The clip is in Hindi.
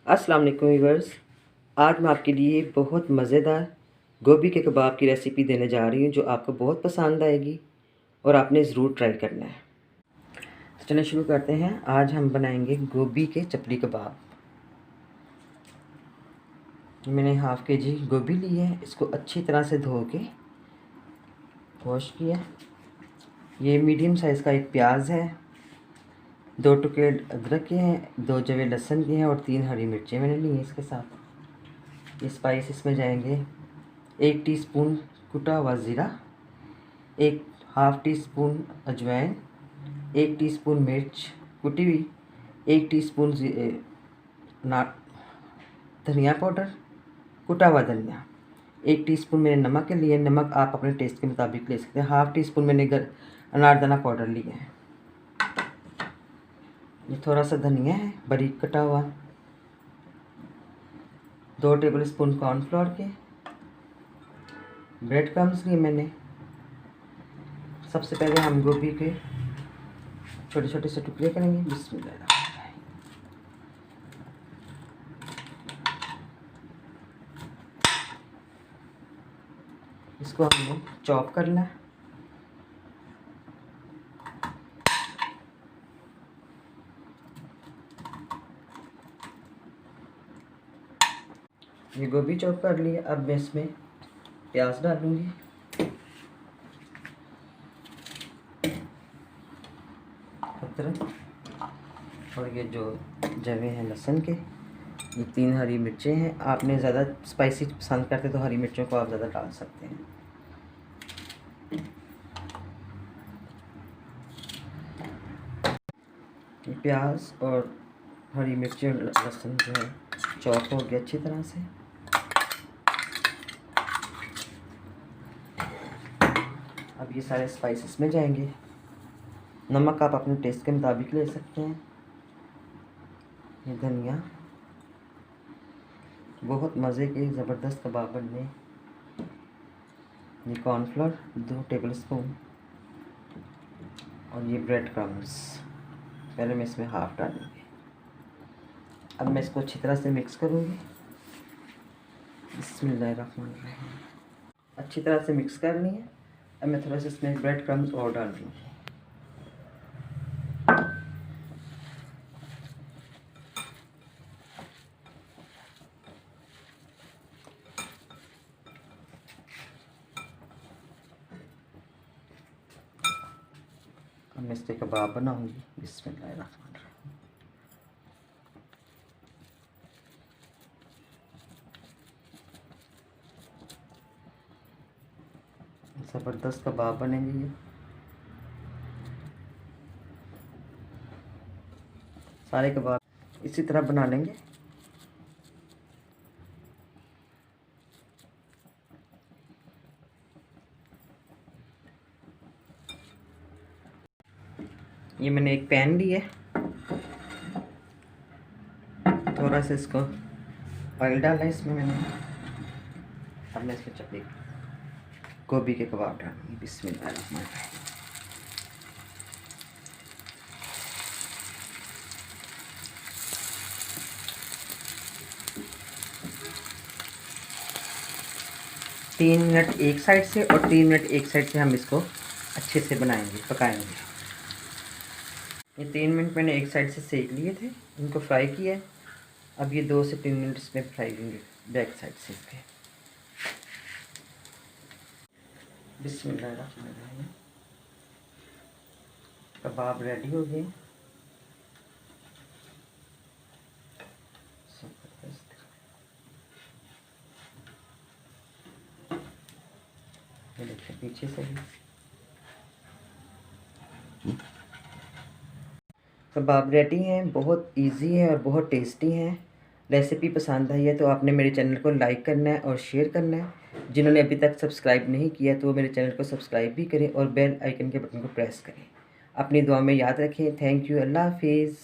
अस्सलाम वालेकुम व्यूअर्स। आज मैं आपके लिए बहुत मज़ेदार गोभी के कबाब की रेसिपी देने जा रही हूँ जो आपको बहुत पसंद आएगी और आपने ज़रूर ट्राई करना है। तो चलिए शुरू करते हैं। आज हम बनाएंगे गोभी के चपली कबाब। मैंने हाफ़ के जी गोभी ली है, इसको अच्छी तरह से धो के वॉश किया। ये मीडियम साइज़ का एक प्याज है, 2 टुकड़े अदरक के हैं, 2 जवे लहसुन के हैं और 3 हरी मिर्चें मैंने ली हैं। इसके साथ ये स्पाइस इसमें जाएंगे 1 टीस्पून कुटा हुआ ज़ीरा, 1 हाफ़ टी स्पून अजवाइन, 1 टीस्पून मिर्च कुटी हुई, 1 टीस्पून धनिया पाउडर कुटा हुआ धनिया, 1 टीस्पून मैंने नमक के लिए, नमक आप अपने टेस्ट के मुताबिक ले सकते हैं। हाफ़ टी स्पून मैंने अनारदाना पाउडर लिया है। ये थोड़ा सा धनिया है बारीक कटा हुआ, 2 टेबल स्पून कॉर्नफ्लोर के, ब्रेड क्रम्स लिए मैंने। सबसे पहले हम गोभी के छोटे छोटे से टुकड़े करेंगे। बिस्मिल्लाह। इसको हमने चॉप करना है। ये गोभी चॉप कर लिया। अब मैं इसमें प्याज डालूंगी, अदरक और ये जो जवे हैं लहसुन के, ये 3 हरी मिर्चें हैं। आपने ज़्यादा स्पाइसी पसंद करते तो हरी मिर्चों को आप ज़्यादा डाल सकते हैं। ये प्याज और हरी मिर्ची और लहसुन जो है चॉप हो गया अच्छी तरह से। अब ये सारे स्पाइसेस में जाएंगे। नमक आप अपने टेस्ट के मुताबिक ले सकते हैं। ये धनिया, बहुत मज़े के ज़बरदस्त कबाब बनने। ये कॉर्नफ्लोर 2 टेबल स्पून और ये ब्रेड क्रम्स, पहले मैं इसमें हाफ़ डालूँगी। अब मैं इसको अच्छी तरह से मिक्स करूँगी। बिस्मिल्लाहिर्रहमानिर्रहीम। अच्छी तरह से मिक्स करनी है। अब मैं थोड़ा सा इसमें ब्रेड क्रम्स और डाल दूँगी। अब मैं इसके कबाब बनाऊँगी। बिस्मिल्लाहिर्रहमानिर्रहीम। ज़बरदस्त कबाब बनेंगे ये। सारे कबाब इसी तरह बना लेंगे। ये मैंने एक पैन लिया है, थोड़ा सा इसको ऑयल डाला है इसमें मैंने। अब मैं इसमें चपली गोभी के कबाब डालूंगी। बिस्मिल्लाहिर्रहमानिर्रहीम। तीन मिनट एक साइड से और 3 मिनट एक साइड से हम इसको अच्छे से बनाएंगे, पकाएंगे। ये 3 मिनट मैंने एक साइड से सेक लिए थे, इनको फ्राई किया है। अब ये 2 से 3 मिनट इसमें फ्राई होंगे बैक साइड से इसके। बिस्मिल्लाहिर्रहमानिर्रहीम। कबाब रेडी हो गए। ये देखिए पीछे से भी कबाब रेडी हैं। बहुत इजी है और बहुत टेस्टी हैं। रेसिपी पसंद आई है तो आपने मेरे चैनल को लाइक करना है और शेयर करना है। जिन्होंने अभी तक सब्सक्राइब नहीं किया तो वो मेरे चैनल को सब्सक्राइब भी करें और बेल आइकन के बटन को प्रेस करें। अपनी दुआ में याद रखें। Thank you. अल्लाह हाफिज़।